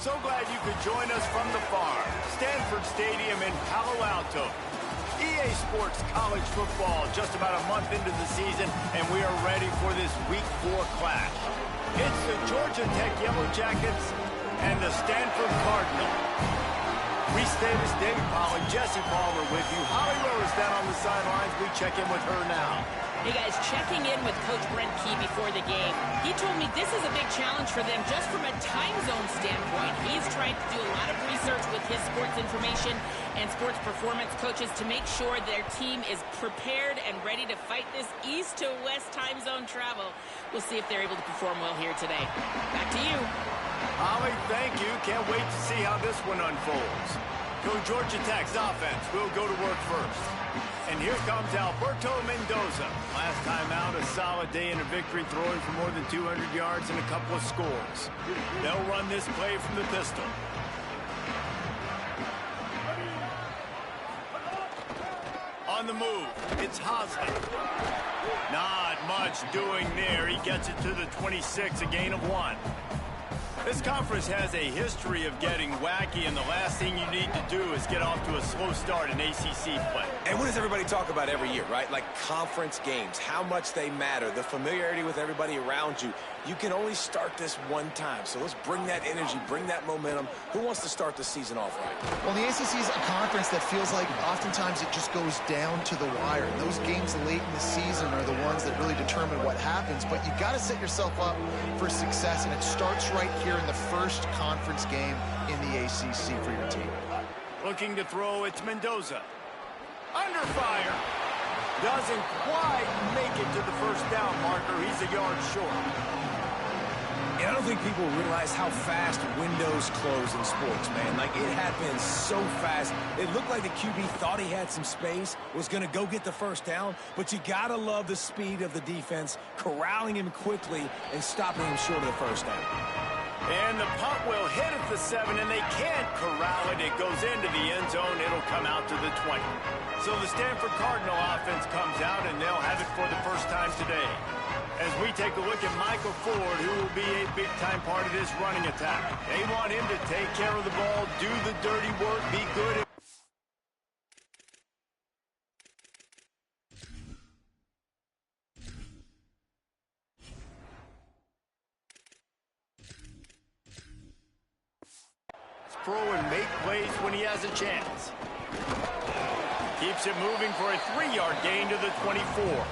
so glad you could join us from the farm, Stanford Stadium in Palo Alto. EA Sports College Football just about a month into the season, and we are ready for this Week 4 clash. It's the Georgia Tech Yellow Jackets and the Stanford Cardinal. Reese Davis, David Pollack, Jesse Palmer with you. Holly Rose down on the sidelines. We check in with her now. Hey guys, checking in with Coach Brent Key before the game. He told me this is a big challenge for them just from a time zone standpoint. He's trying to do a lot of research with his sports information and sports performance coaches to make sure their team is prepared and ready to fight this east to west time zone travel. We'll see if they're able to perform well here today. Back to you. Holly, thank you. Can't wait to see how this one unfolds. So Georgia Tech's offense will go to work first. And here comes Alberto Mendoza. Last time out, a solid day in a victory, throwing for more than 200 yards and a couple of scores. They'll run this play from the pistol. On the move, it's Hosley. Not much doing there. He gets it to the 26, a gain of 1. This conference has a history of getting wacky, and the last thing you need to do is get off to a slow start in ACC play. And what does everybody talk about every year, right? Like conference games, how much they matter, the familiarity with everybody around you. You can only start this one time, so let's bring that energy, bring that momentum. Who wants to start the season off right? Well, the ACC is a conference that feels like oftentimes it just goes down to the wire. And those games late in the season are the ones that really determine what happens, but you got to set yourself up for success, and it starts right here in the first conference game in the ACC for your team. Looking to throw, it's Mendoza. Under fire. Doesn't quite make it to the first down marker. He's a yard short. And I don't think people realize how fast windows close in sports, man. Like, it happened so fast. It looked like the QB thought he had some space, was going to go get the first down, but you got to love the speed of the defense, corralling him quickly and stopping him short of the first down. And the punt will hit at the 7, and they can't corral it. It goes into the end zone. It'll come out to the 20. So the Stanford Cardinal offense comes out, and they'll have it for the first time today. As we take a look at Michael Ford, who will be a big-time part of this running attack. They want him to take care of the ball, do the dirty work, be good at throw and make plays when he has a chance. Keeps it moving for a 3-yard gain to the 24.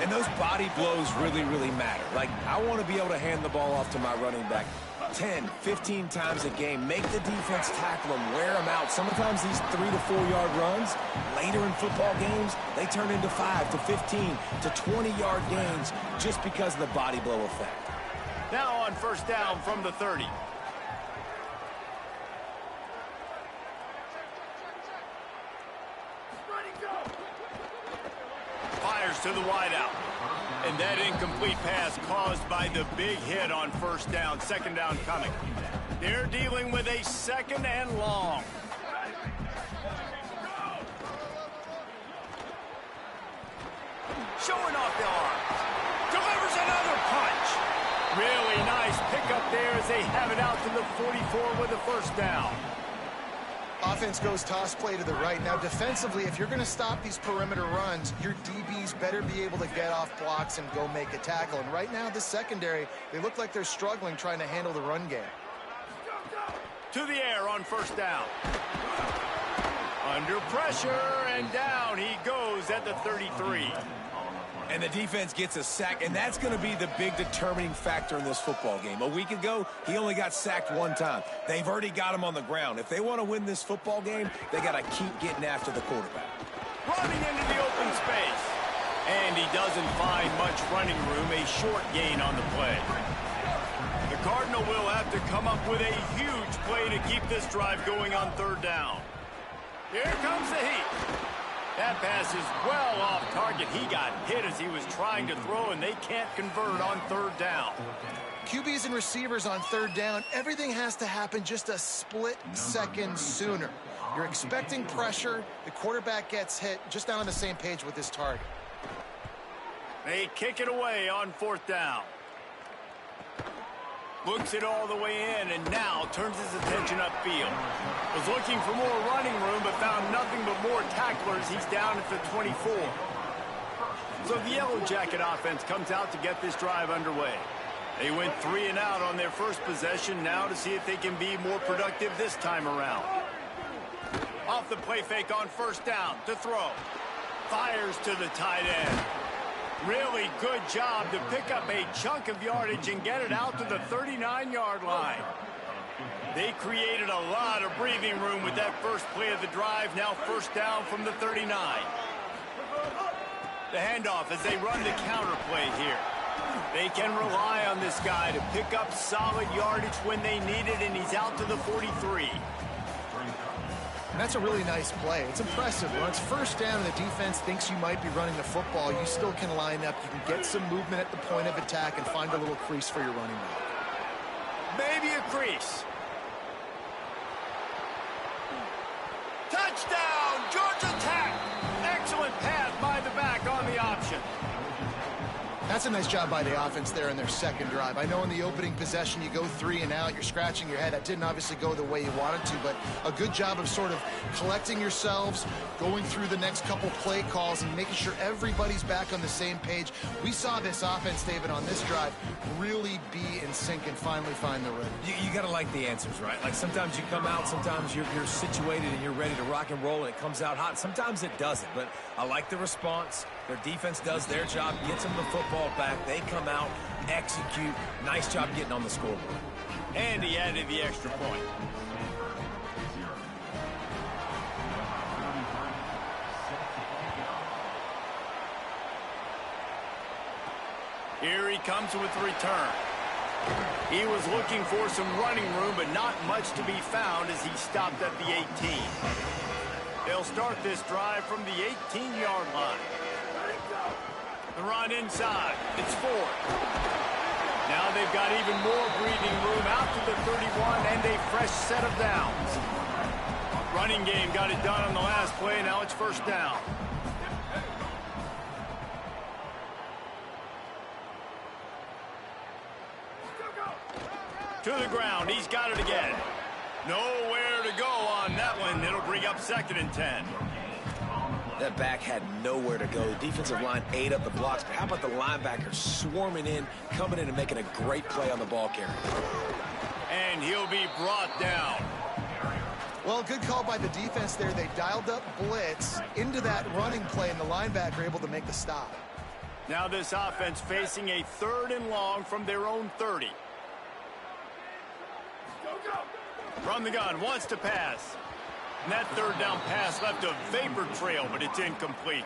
And those body blows really, really matter. Like, I want to be able to hand the ball off to my running back 10, 15 times a game. Make the defense tackle them, wear them out. Sometimes these 3 to 4 yard runs, later in football games, they turn into 5 to 15 to 20-yard gains just because of the body blow effect. Now on first down from the 30. To the wideout. And that incomplete pass caused by the big hit on first down. Second down coming. They're dealing with a second and long. Showing off the arms. Delivers another punch. Really nice pickup there as they have it out to the 44 with a first down. Offense goes toss play to the right. Now, defensively, if you're going to stop these perimeter runs, your DBs better be able to get off blocks and go make a tackle. And right now, the secondary, they look like they're struggling trying to handle the run game. To the air on first down. Under pressure, and down he goes at the 33. And the defense gets a sack, and that's going to be the big determining factor in this football game. A week ago, he only got sacked 1 time. They've already got him on the ground. If they want to win this football game, they got to keep getting after the quarterback. Running into the open space. And he doesn't find much running room, a short gain on the play. The Cardinal will have to come up with a huge play to keep this drive going on third down. Here comes the heat. That pass is well off target. He got hit as he was trying to throw, and they can't convert on third down. QBs and receivers on third down, everything has to happen just a split second sooner. You're expecting pressure. The quarterback gets hit, just not on the same page with his target. They kick it away on fourth down. Looks it all the way in, and now turns his attention upfield. Was looking for more running room, but found nothing but more tacklers. He's down at the 24. So the Yellow Jacket offense comes out to get this drive underway. They went 3 and out on their first possession, now to see if they can be more productive this time around. Off the play fake on first down to throw. Fires to the tight end. Really good job to pick up a chunk of yardage and get it out to the 39-yard line. They created a lot of breathing room with that first play of the drive. Now first down from the 39. The handoff as they run the counter play here. They can rely on this guy to pick up solid yardage when they need it, and he's out to the 43. And that's a really nice play. It's impressive. When it's first down and the defense thinks you might be running the football, you still can line up. You can get some movement at the point of attack and find a little crease for your running back. Maybe a crease. Touchdown, Georgia Tech! Excellent pass by the back on the option. That's a nice job by the offense there in their second drive. I know in the opening possession you go 3 and out, you're scratching your head. That didn't obviously go the way you wanted to, but a good job of sort of collecting yourselves, going through the next couple play calls and making sure everybody's back on the same page. We saw this offense, David, on this drive really be in sync and finally find the rhythm. You got to like the answers, right? Like sometimes you come out, sometimes you're situated and you're ready to rock and roll and it comes out hot. Sometimes it doesn't, but I like the response. Their defense does their job, gets them the football back. They come out, execute. Nice job getting on the scoreboard. And he added the extra point. Here he comes with the return. He was looking for some running room, but not much to be found as he stopped at the 18. They'll start this drive from the 18-yard line. The run inside. It's 4. Now they've got even more breathing room out to the 31 and a fresh set of downs. Running game got it done on the last play. Now it's first down. To the ground. He's got it again. Nowhere to go on that one. It'll bring up 2nd and 10. That back had nowhere to go. The defensive line ate up the blocks, but how about the linebackers swarming in, coming in and making a great play on the ball carrier? And he'll be brought down. Well, good call by the defense there. They dialed up blitz into that running play, and the linebacker able to make the stop. Now this offense facing a 3rd and long from their own 30. From the gun, wants to pass. And that 3rd down pass left a vapor trail, but it's incomplete.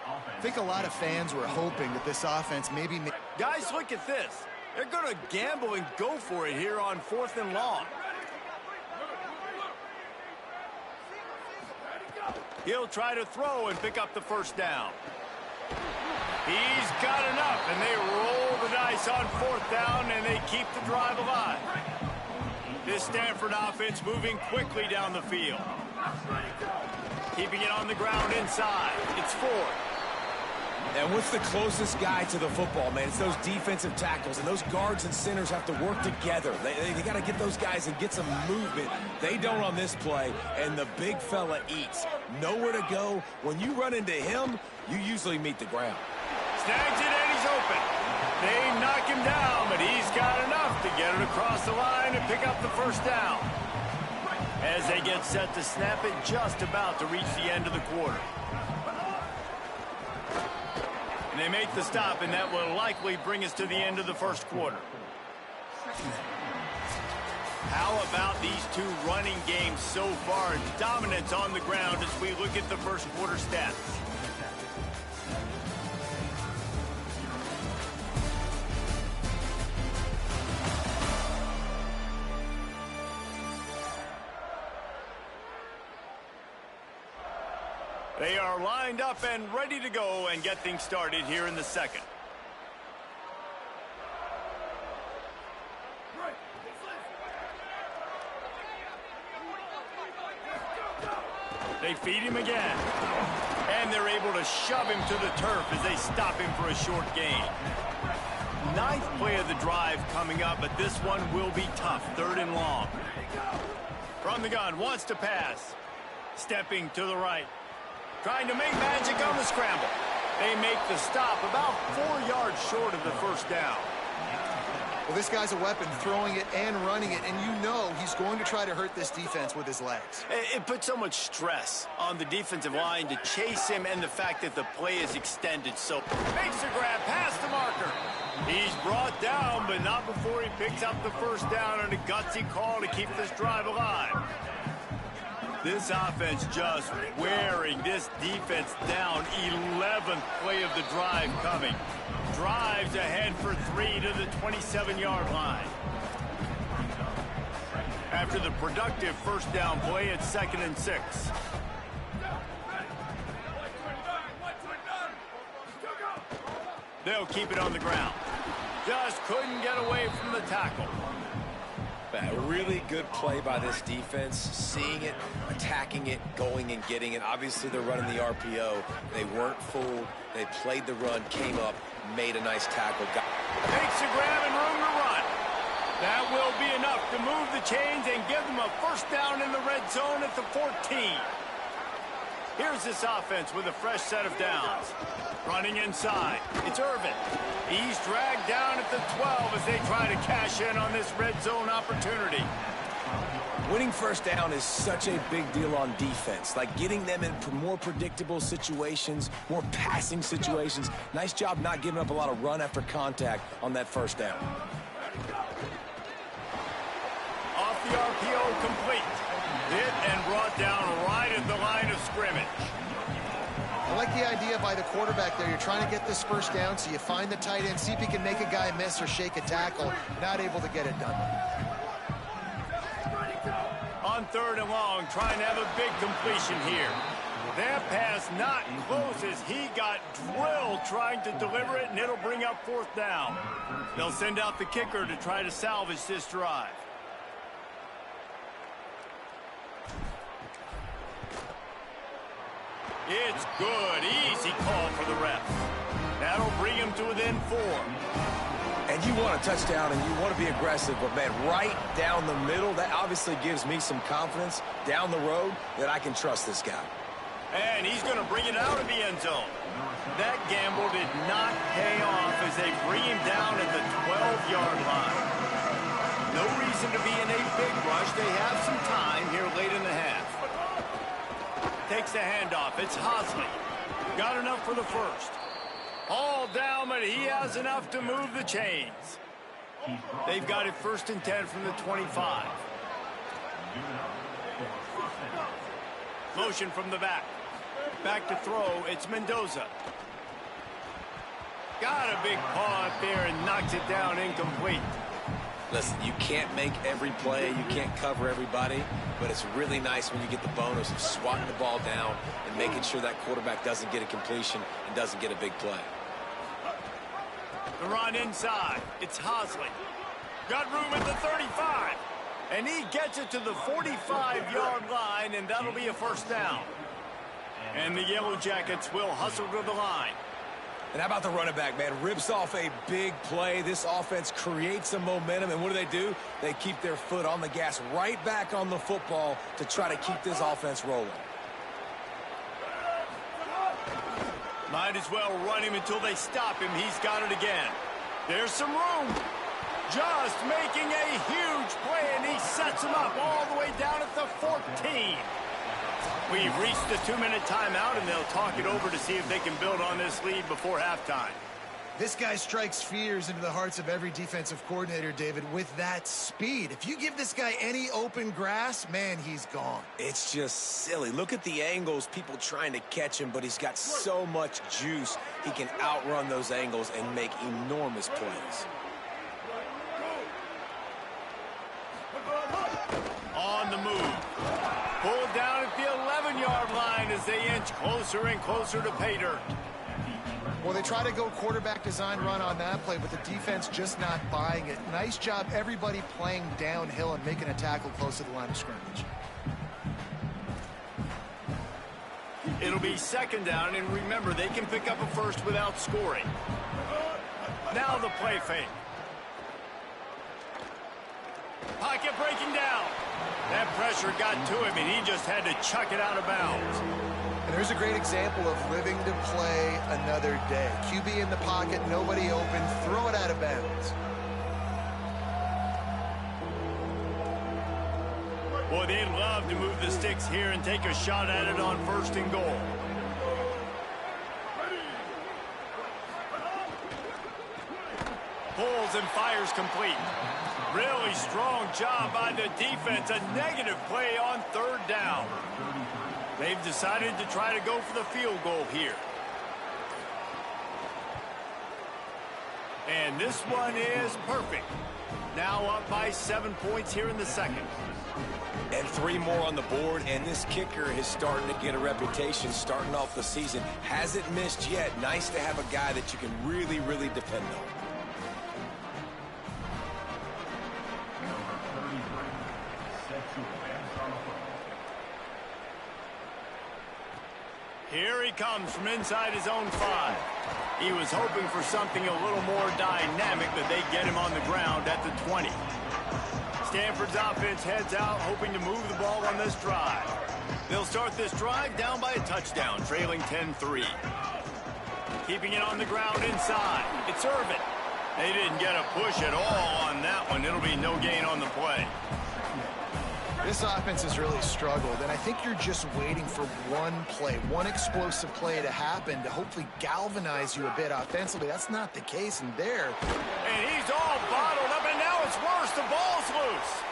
I think a lot of fans were hoping that this offense maybe... Guys, look at this. They're going to gamble and go for it here on 4th and long. He'll try to throw and pick up the first down. He's got enough, and they roll the dice on 4th down, and they keep the drive alive. This Stanford offense moving quickly down the field. Keeping it on the ground inside. It's 4. And what's the closest guy to the football, man? It's those defensive tackles, and those guards and centers have to work together. They got to get those guys and get some movement. They don't on this play, and the big fella eats. Nowhere to go. When you run into him, you usually meet the ground. Snags it, and he's open. They knock him down, but he's got enough to get it across the line and pick up the first down. As they get set to snap it, just about to reach the end of the quarter. And they make the stop, and that will likely bring us to the end of the first quarter. How about these two running games so far? Dominance on the ground as we look at the first quarter stats. They are lined up and ready to go and get things started here in the second. They feed him again. And they're able to shove him to the turf as they stop him for a short gain. Ninth play of the drive coming up, but this one will be tough. 3rd and long. From the gun, wants to pass. Stepping to the right. Trying to make magic on the scramble. They make the stop about 4 yards short of the first down. Well, this guy's a weapon, throwing it and running it, and you know he's going to try to hurt this defense with his legs. It puts so much stress on the defensive line to chase him, and the fact that the play is extended. So makes the grab past the marker. He's brought down, but not before he picks up the first down on a gutsy call to keep this drive alive. This offense just wearing this defense down. 11th play of the drive coming. Drives ahead for 3 to the 27-yard line. After the productive first down play, it's 2nd and 6. They'll keep it on the ground. Just couldn't get away from the tackle. A really good play by this defense, seeing it, attacking it, going and getting it. Obviously, they're running the RPO. They weren't fooled. They played the run, came up, made a nice tackle. Takes a grab and room to run. That will be enough to move the chains and give them a first down in the red zone at the 14. Here's this offense with a fresh set of downs. Running inside. It's Irvin. He's dragged down at the 12 as they try to cash in on this red zone opportunity. Winning first down is such a big deal on defense. Like getting them in more predictable situations, more passing situations. Nice job not giving up a lot of run after contact on that first down. Off the RPO complete. Hit and brought down right at the line of scrimmage. I like the idea by the quarterback there. You're trying to get this first down, so you find the tight end, see if he can make a guy miss or shake a tackle. Not able to get it done. On 3rd and long, trying to have a big completion here. That pass not close as he got drilled trying to deliver it, and it'll bring up 4th down. They'll send out the kicker to try to salvage this drive. It's good. Easy call for the ref. That'll bring him to within 4. And you want a touchdown and you want to be aggressive, but man, right down the middle, that obviously gives me some confidence down the road that I can trust this guy. And he's going to bring it out of the end zone. That gamble did not pay off as they bring him down at the 12-yard line. No reason to be in a big rush. They have some time here late in the half. Takes the handoff. It's Hosley. Got enough for the first. All down, but he has enough to move the chains. They've got it 1st and 10 from the 25. Motion from the back. Back to throw. It's Mendoza. Got a big paw up there and knocks it down incomplete. Listen, you can't make every play, you can't cover everybody, but it's really nice when you get the bonus of swatting the ball down and making sure that quarterback doesn't get a completion and doesn't get a big play. The run inside. It's Hosley. Got room at the 35. And he gets it to the 45-yard line, and that'll be a first down. And the Yellow Jackets will hustle to the line. And how about the running back, man? Rips off a big play. This offense creates some momentum, and what do? They keep their foot on the gas right back on the football to try to keep this offense rolling. Might as well run him until they stop him. He's got it again. There's some room. Just making a huge play, and he sets him up all the way down at the 14. We've reached the 2-minute timeout, and they'll talk it over to see if they can build on this lead before halftime. This guy strikes fears into the hearts of every defensive coordinator, David, with that speed. If you give this guy any open grass, man, he's gone. It's just silly. Look at the angles, people trying to catch him, but he's got so much juice. He can outrun those angles and make enormous plays. On the move. Pulled down at the 11-yard line as they inch closer and closer to pay dirt. Well, they try to go quarterback design run on that play, but the defense just not buying it. Nice job, everybody playing downhill and making a tackle close to the line of scrimmage. It'll be 2nd down, and remember, they can pick up a first without scoring. Now the play fake. Pocket breaking down. That pressure got to him, and he just had to chuck it out of bounds. And there's a great example of living to play another day. QB in the pocket, nobody open, throw it out of bounds. Boy, they'd love to move the sticks here and take a shot at it on 1st and goal. Pulls and fires complete. Really strong job by the defense. A negative play on 3rd down. They've decided to try to go for the field goal here. And this one is perfect. Now up by 7 points here in the 2nd. And 3 more on the board, and this kicker is starting to get a reputation starting off the season. Hasn't missed yet. Nice to have a guy that you can really, really depend on. Here he comes from inside his own 5. He was hoping for something a little more dynamic, but they get him on the ground at the 20. Stanford's offense heads out, hoping to move the ball on this drive. They'll start this drive down by a touchdown, trailing 10-3. Keeping it on the ground inside. It's Irvin. They didn't get a push at all on that one. It'll be no gain on the play. This offense has really struggled, and I think you're just waiting for one play, one explosive play to happen to hopefully galvanize you a bit offensively. That's not the case in there. And he's all bottled up, and now it's worse. The ball's loose.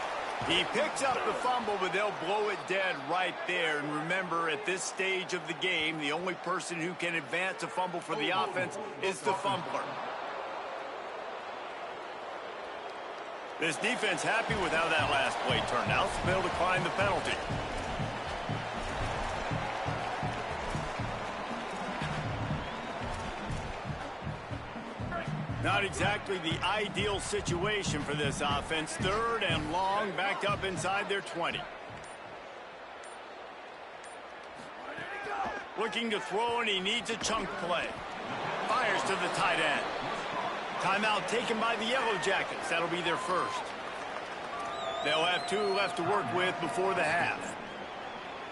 He picks up the fumble, but they'll blow it dead right there. And remember, at this stage of the game, the only person who can advance a fumble for the offense is the fumbler. This defense happy with how that last play turned out, so they'll decline the penalty. Not exactly the ideal situation for this offense. 3rd and long, backed up inside their 20. Looking to throw, and he needs a chunk play. Fires to the tight end. Timeout taken by the Yellow Jackets. That'll be their 1st. They'll have 2 left to work with before the half.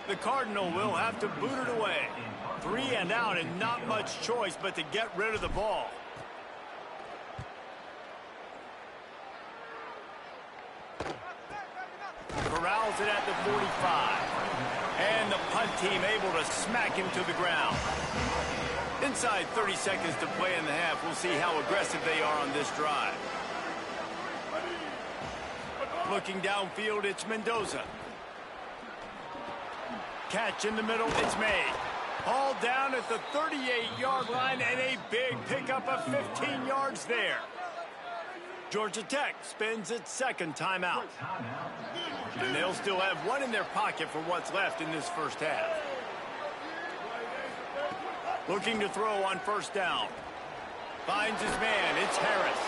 The Cardinal will have to boot it away. 3 and out, and not much choice but to get rid of the ball. Corrals it at the 45. And the punt team able to smack him to the ground. Inside 30 seconds to play in the half. We'll see how aggressive they are on this drive. Looking downfield, it's Mendoza. Catch in the middle, it's made. Hauled down at the 38-yard line, and a big pickup of 15 yards there. Georgia Tech spends its 2nd timeout. And they'll still have 1 in their pocket for what's left in this 1st half. Looking to throw on 1st down. Finds his man. It's Harris.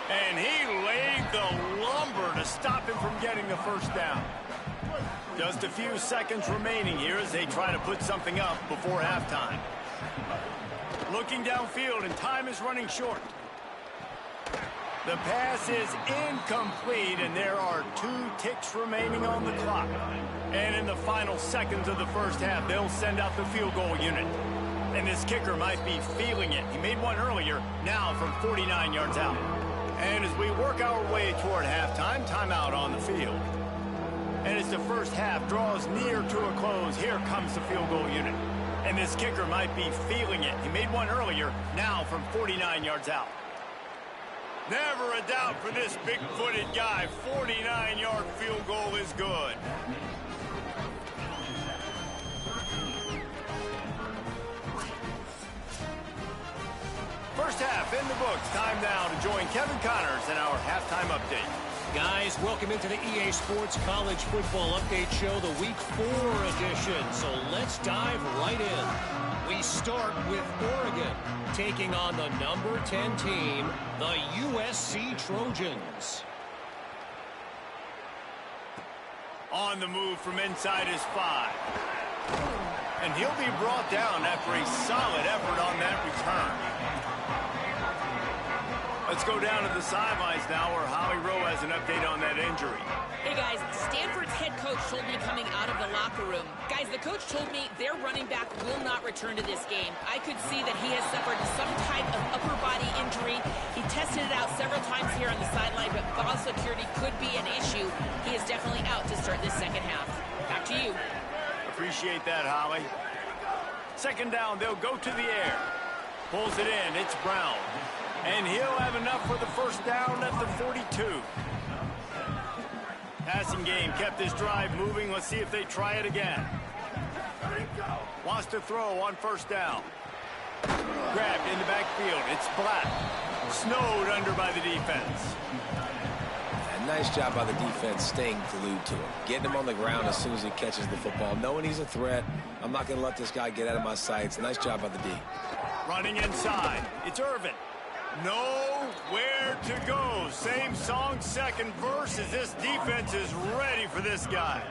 And he laid the lumber to stop him from getting the 1st down. Just a few seconds remaining here as they try to put something up before halftime. Looking downfield, and time is running short. The pass is incomplete, and there are 2 ticks remaining on the clock. And in the final seconds of the 1st half, they'll send out the field goal unit. And this kicker might be feeling it. He made one earlier, now from 49 yards out. And as we work our way toward halftime, timeout on the field. And as the 1st half draws near to a close, here comes the field goal unit. And this kicker might be feeling it. He made one earlier, now from 49 yards out. Never a doubt for this big-footed guy. 49-yard field goal is good. First half in the books. Time now to join Kevin Connors in our halftime update. Guys, welcome into the EA Sports College Football Update Show, the Week 4 edition. So let's dive right in. We start with Oregon taking on the number 10 team, the USC Trojans. On the move from inside his 5. And he'll be brought down after a solid effort on that return. Let's go down to the sidelines now where Holly Rowe has an update on that injury. Hey, guys, Stanford's head coach told me coming out of the locker room. Guys, the coach told me their running back will not return to this game. I could see that he has suffered some type of upper body injury. He tested it out several times here on the sideline, but ball security could be an issue. He is definitely out to start this second half. Back to you. Appreciate that, Holly. Second down, they'll go to the air. Pulls it in, it's Brown. And he'll have enough for the first down at the 42. Passing game kept this drive moving. Let's see if they try it again. Wants to throw on first down. Grabbed in the backfield. It's Black. Snowed under by the defense. And nice job by the defense staying glued to him. Getting him on the ground as soon as he catches the football. Knowing he's a threat. I'm not going to let this guy get out of my sights. Nice job by the D. Running inside. It's Irvin. Nowhere to go. Same song, second verse, as this defense is ready for this guy.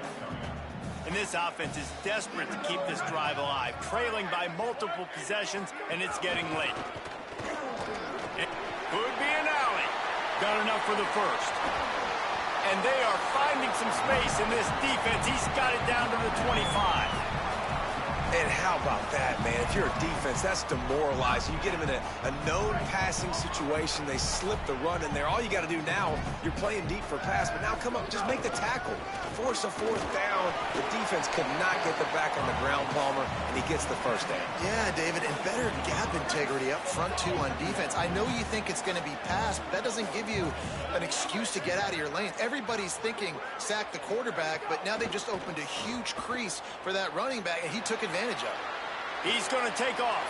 And this offense is desperate to keep this drive alive, trailing by multiple possessions, and it's getting late. It could be an alley. Got enough for the first. And they are finding some space in this defense. He's got it down to the 25. And how about that, man? If you're a defense, that's demoralizing. You get them in a known passing situation. They slip the run in there. All you got to do now, you're playing deep for pass, but now come up, just make the tackle. Force a fourth down. The defense could not get the back on the ground, Palmer, and he gets the first down. Yeah, David, and better gap integrity up front, too, on defense. I know you think it's going to be passed, but that doesn't give you an excuse to get out of your lane. Everybody's thinking sack the quarterback, but now they just opened a huge crease for that running back, and he took advantage of it. He's going to take off.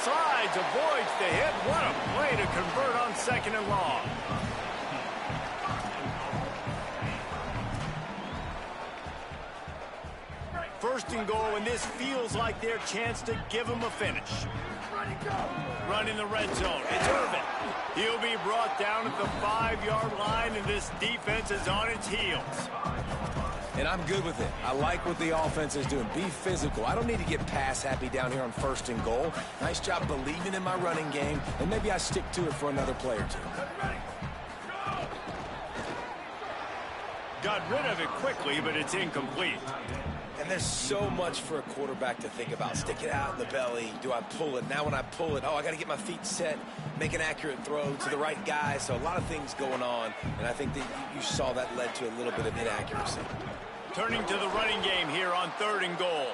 Slides, avoids the hit. What a play to convert on second and long. First and goal, and this feels like their chance to give them a finish. Running the red zone. It's Irvin. He'll be brought down at the 5-yard line, and this defense is on its heels. And I'm good with it. I like what the offense is doing. Be physical. I don't need to get pass happy down here on first and goal. Nice job believing in my running game, and maybe I stick to it for another play or two. Got rid of it quickly, but it's incomplete. And there's so much for a quarterback to think about. Stick it out in the belly. Do I pull it? Now when I pull it, I got to get my feet set, make an accurate throw to the right guy. So a lot of things going on, and I think that you saw that led to a little bit of inaccuracy. Turning to the running game here on third and goal.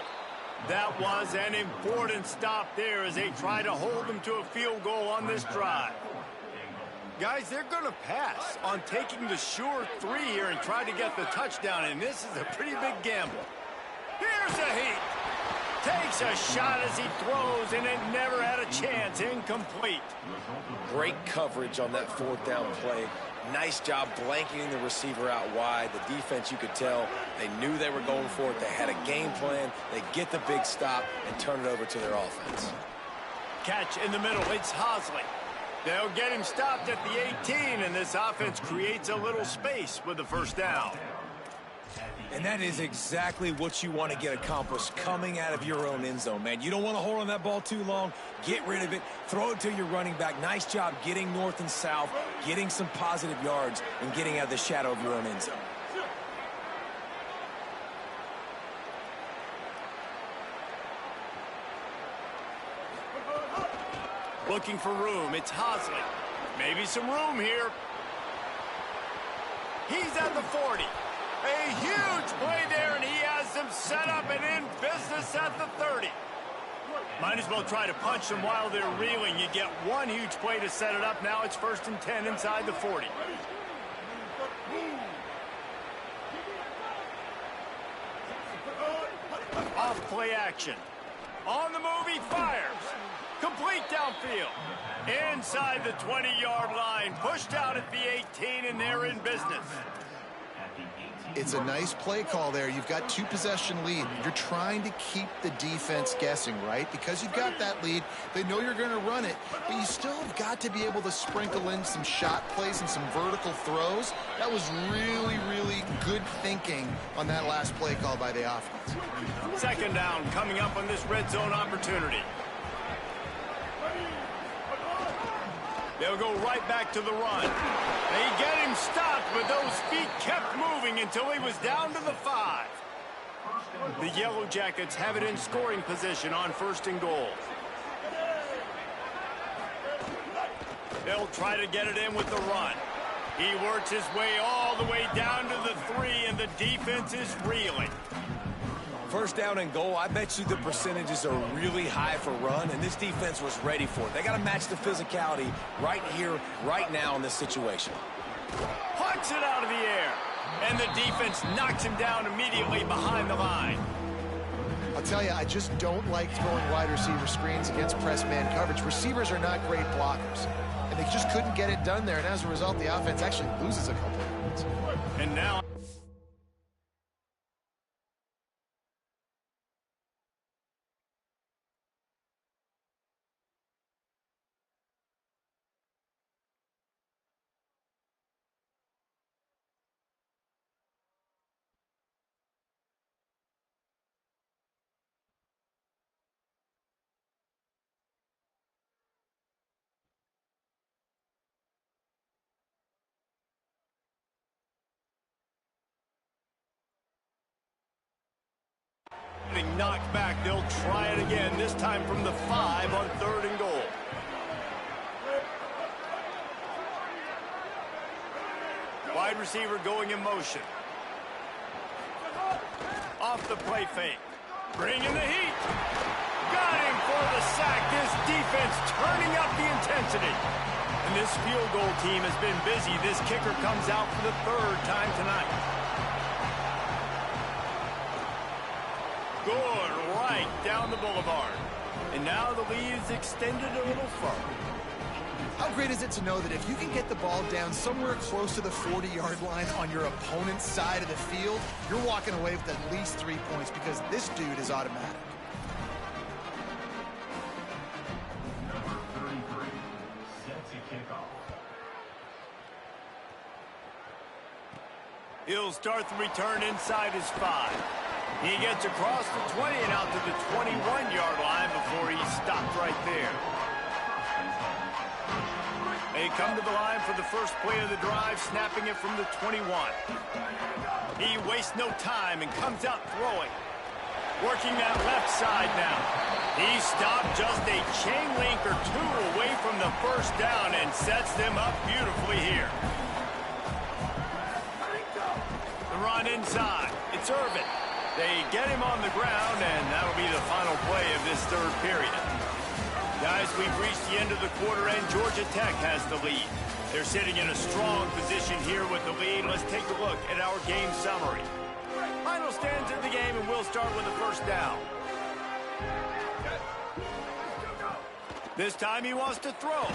That was an important stop there as they try to hold them to a field goal on this drive. Guys, they're going to pass on taking the sure three here and try to get the touchdown, and this is a pretty big gamble. Here's a heat. Takes a shot as he throws, and it never had a chance. Incomplete. Great coverage on that fourth down play. Nice job blanketing the receiver out wide. The defense, you could tell, they knew they were going for it. They had a game plan. They get the big stop and turn it over to their offense. Catch in the middle. It's Hosley. They'll get him stopped at the 18, and this offense creates a little space with the first down. And that is exactly what you want to get accomplished coming out of your own end zone, man. You don't want to hold on that ball too long. Get rid of it. Throw it to your running back. Nice job getting north and south, getting some positive yards, and getting out of the shadow of your own end zone. Looking for room. It's Hosley. Maybe some room here. He's at the 40. A huge play there, and he has them set up and in business at the 30. Might as well try to punch them while they're reeling. You get one huge play to set it up. Now it's 1st and 10 inside the 40. Off play action. On the move, he fires. Complete downfield. Inside the 20-yard line. Pushed out at the 18, and they're in business. It's a nice play call there. You've got 2-possession lead. You're trying to keep the defense guessing, right? Because you've got that lead. They know you're going to run it, but you still have got to be able to sprinkle in some shot plays and some vertical throws. That was really, really good thinking on that last play call by the offense. Second down coming up on this red zone opportunity. They'll go right back to the run. They get him stopped, but those feet kept moving until he was down to the 5. The Yellow Jackets have it in scoring position on 1st and goal. They'll try to get it in with the run. He works his way all the way down to the 3, and the defense is reeling. 1st down and goal, I bet you the percentages are really high for run, and this defense was ready for it. They got to match the physicality right here, right now in this situation. Punts it out of the air, and the defense knocks him down immediately behind the line. I'll tell you, I just don't like throwing wide receiver screens against press man coverage. Receivers are not great blockers, and they just couldn't get it done there, and as a result, the offense actually loses a couple of points. And now... knocked back. They'll try it again, this time from the 5 on 3rd and goal. Wide receiver going in motion. Off the play fake. Bringing the heat. Got him for the sack. This defense turning up the intensity. And this field goal team has been busy. This kicker comes out for the 3rd time tonight. Good, right down the boulevard. And now the lead is extended a little further. How great is it to know that if you can get the ball down somewhere close to the 40-yard line on your opponent's side of the field, you're walking away with at least 3 points because this dude is automatic. Number 33, set to kick off. He'll start the return inside his 5. He gets across the 20 and out to the 21-yard line before he's stopped right there. They come to the line for the first play of the drive, snapping it from the 21. He wastes no time and comes out throwing. Working that left side now. He stopped just a chain link or 2 away from the 1st down and sets them up beautifully here. The run inside. It's Irvin. They get him on the ground, and that'll be the final play of this 3rd period. Guys, we've reached the end of the quarter, and Georgia Tech has the lead. They're sitting in a strong position here with the lead. Let's take a look at our game summary. Final stands of the game, and we'll start with the 1st down. This time he wants to throw.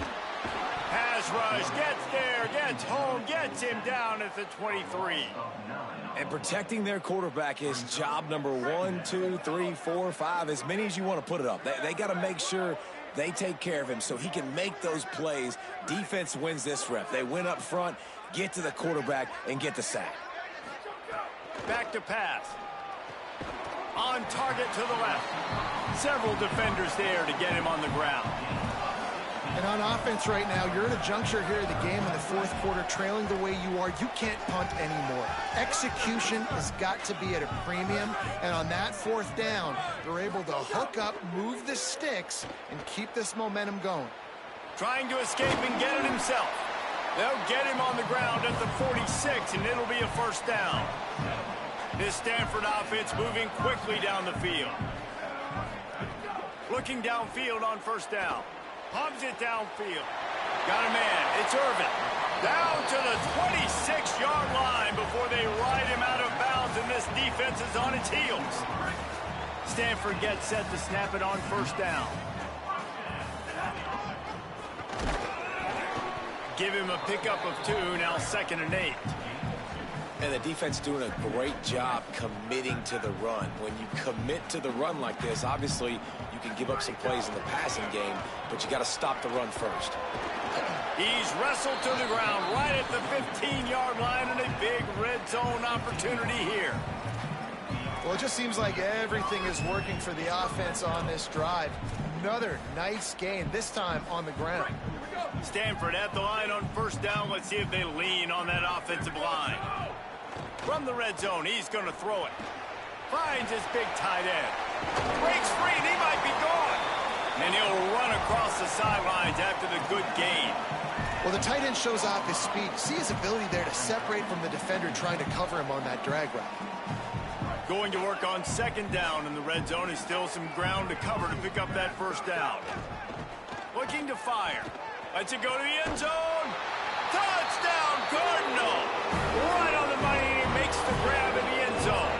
Pass rush, gets there, gets home, gets him down at the 23. And protecting their quarterback is job number 1, 2, 3, 4, 5, as many as you want to put it up. They got to make sure they take care of him so he can make those plays. Defense wins this rep. They win up front, get to the quarterback, and get the sack. Back to pass. On target to the left. Several defenders there to get him on the ground. And on offense right now, you're at a juncture here of the game in the 4th quarter, trailing the way you are. You can't punt anymore. Execution has got to be at a premium. And on that 4th down, they're able to hook up, move the sticks, and keep this momentum going. Trying to escape and get it himself. They'll get him on the ground at the 46, and it'll be a 1st down. This Stanford offense moving quickly down the field. Looking downfield on 1st down. Pumps it downfield. Got a man. It's Irvin. Down to the 26-yard line before they ride him out of bounds, and this defense is on its heels. Stanford gets set to snap it on 1st down. Give him a pickup of 2, now 2nd and 8. And the defense doing a great job committing to the run. When you commit to the run like this, obviously you can give up some plays in the passing game, but you got to stop the run first. He's wrestled to the ground right at the 15-yard line, and a big red zone opportunity here. Well, it just seems like everything is working for the offense on this drive. Another nice gain, this time on the ground. Stanford at the line on first down. Let's see if they lean on that offensive line. From the red zone, he's going to throw it. Finds his big tight end. Breaks free, and he might be gone. And he'll run across the sidelines after the good gain. Well, the tight end shows off his speed. See his ability there to separate from the defender trying to cover him on that drag route. Going to work on second down in the red zone. Is still some ground to cover to pick up that first down. Looking to fire. Lets it go to the end zone. Touchdown, Cardinal. Right on the money, and he makes the grab in the end zone.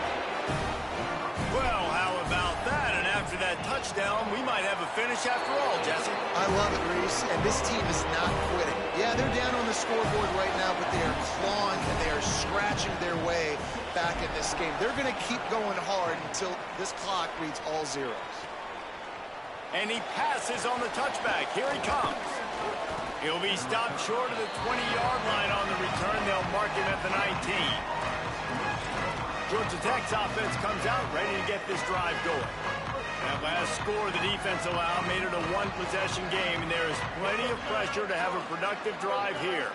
Well, how about that? And after that touchdown, we might have a finish after all, Jesse. I love it, Reese, and this team is not quitting. Yeah, they're down on the scoreboard right now, but they are clawing and they are scratching their way back in this game. They're going to keep going hard until this clock reads all zeros. And he passes on the touchback. Here he comes. He'll be stopped short of the 20-yard line on the return. They'll mark him at the 19. Georgia Tech's offense comes out ready to get this drive going. That last score the defense allowed made it a one-possession game, and there is plenty of pressure to have a productive drive here.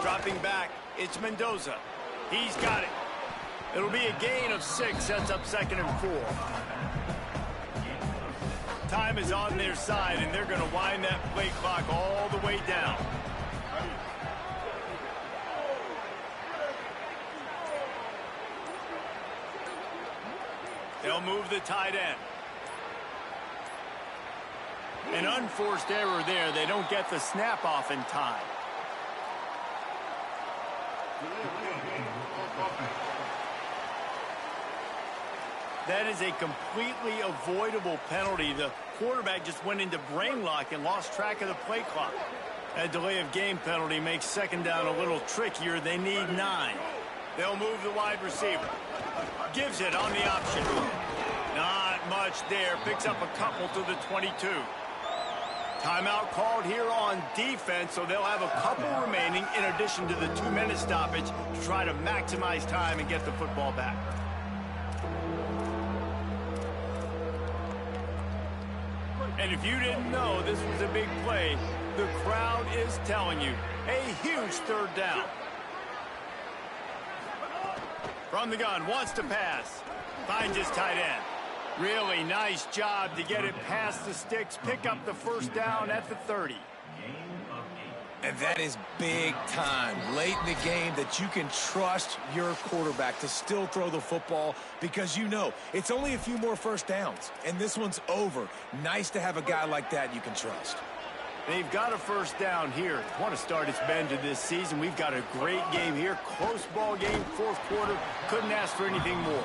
Dropping back, it's Mendoza. He's got it. It'll be a gain of 6, sets up 2nd and 4. Time is on their side, and they're going to wind that play clock all the way down. They'll move the tight end. An unforced error there. They don't get the snap off in time. That is a completely avoidable penalty. The quarterback just went into brain lock and lost track of the play clock. That delay of game penalty makes second down a little trickier. They need 9. They'll move the wide receiver. Gives it on the option. Not much there. Picks up a couple to the 22. Timeout called here on defense, so they'll have a couple remaining in addition to the 2-minute stoppage to try to maximize time and get the football back. And if you didn't know this was a big play, the crowd is telling you. A huge third down. From the gun, wants to pass. Finds his tight end. Really nice job to get it past the sticks, pick up the first down at the 30. And that is big time, late in the game, that you can trust your quarterback to still throw the football because you know it's only a few more first downs, and this one's over. Nice to have a guy like that you can trust. They've got a first down here. What a start it's been to this season. We've got a great game here. Close ball game, fourth quarter. Couldn't ask for anything more.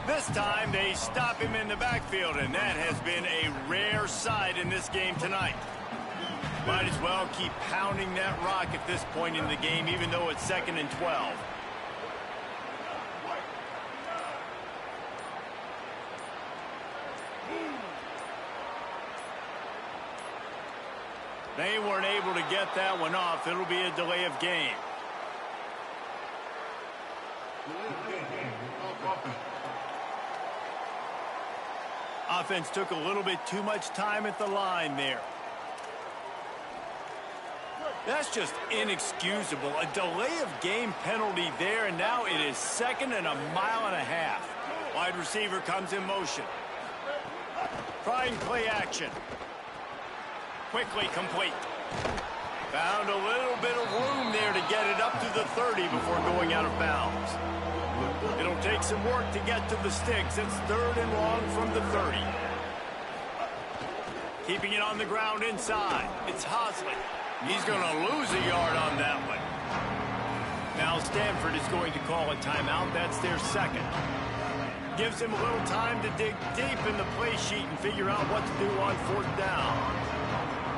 This time they stop him in the backfield, and that has been a rare sight in this game tonight. Might as well keep pounding that rock at this point in the game, even though it's 2nd and 12. They weren't able to get that one off. It'll be a delay of game. Offense took a little bit too much time at the line there. That's just inexcusable. A delay of game penalty there, and now it is 2nd and a mile and a half. Wide receiver comes in motion. Trying play action. Quickly complete. Found a little bit of room there to get it up to the 30 before going out of bounds. It'll take some work to get to the sticks. It's 3rd and long from the 30. Keeping it on the ground inside. It's Hosley. He's going to lose a yard on that one. Now Stanford is going to call a timeout. That's their 2nd. Gives him a little time to dig deep in the play sheet and figure out what to do on 4th down.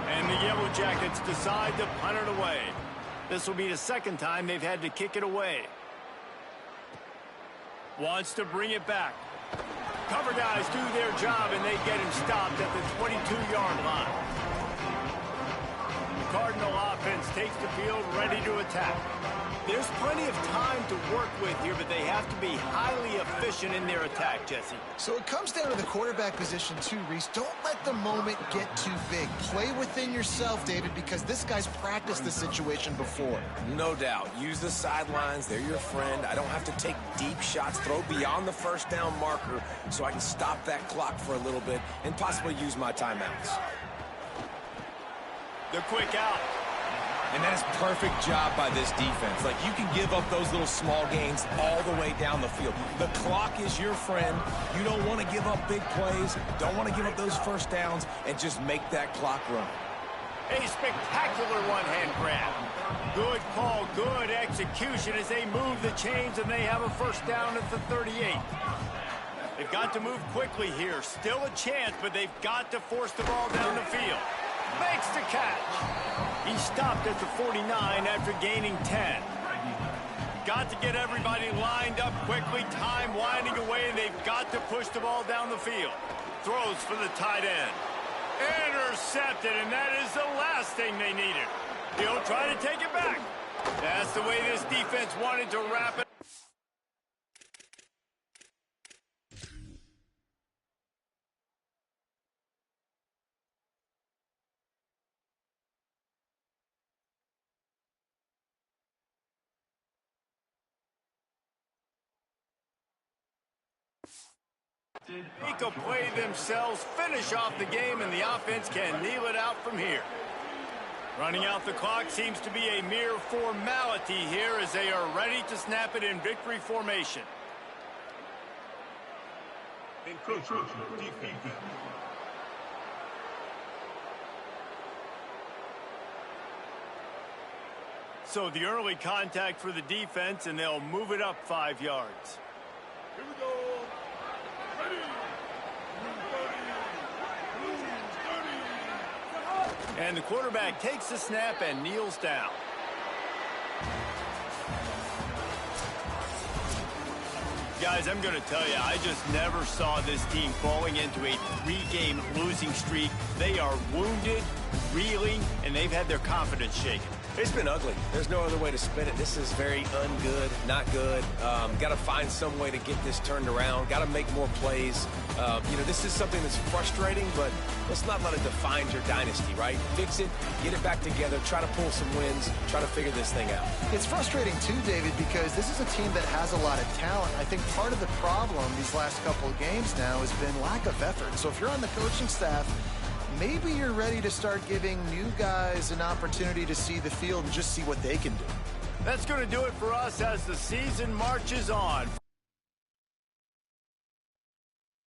And the Yellow Jackets decide to punt it away. This will be the 2nd time they've had to kick it away. Wants to bring it back. Cover guys do their job, and they get him stopped at the 22-yard line. Cardinal offense takes the field ready to attack. There's plenty of time to work with here, but they have to be highly efficient in their attack, Jesse. So it comes down to the quarterback position too, Reese. Don't let the moment get too big. Play within yourself, David, because this guy's practiced the situation before. No doubt. Use the sidelines. They're your friend. I don't have to take deep shots, throw beyond the first down marker so I can stop that clock for a little bit and possibly use my timeouts. The quick out. And that is perfect job by this defense. Like, you can give up those little small gains all the way down the field. The clock is your friend. You don't want to give up big plays, don't want to give up those first downs, and just make that clock run. A spectacular one-hand grab. Good call, good execution as they move the chains, and they have a first down at the 38. They've got to move quickly here. Still a chance, but they've got to force the ball down the field. Makes the catch. He stopped at the 49 after gaining 10. Got to get everybody lined up quickly. Time winding away, and they've got to push the ball down the field. Throws for the tight end. Intercepted, and that is the last thing they needed. He'll try to take it back. That's the way this defense wanted to wrap it. They can play themselves, finish off the game, and the offense can kneel it out from here. Running out the clock seems to be a mere formality here as they are ready to snap it in victory formation. Defense. So the early contact for the defense, and they'll move it up 5 yards. Here we go. And the quarterback takes the snap and kneels down. Guys, I'm going to tell you, I just never saw this team falling into a 3-game losing streak. They are wounded, reeling, and they've had their confidence shaken. It's been ugly. There's no other way to spin it. This is very ungood, not good. Got to find some way to get this turned around. Got to make more plays. This is something that's frustrating, but let's not let it define your dynasty, right? Fix it, get it back together, try to pull some wins, try to figure this thing out. It's frustrating too, David, because this is a team that has a lot of talent. I think part of the problem these last couple of games now has been lack of effort. So if you're on the coaching staff, maybe you're ready to start giving new guys an opportunity to see the field and just see what they can do. That's going to do it for us as the season marches on.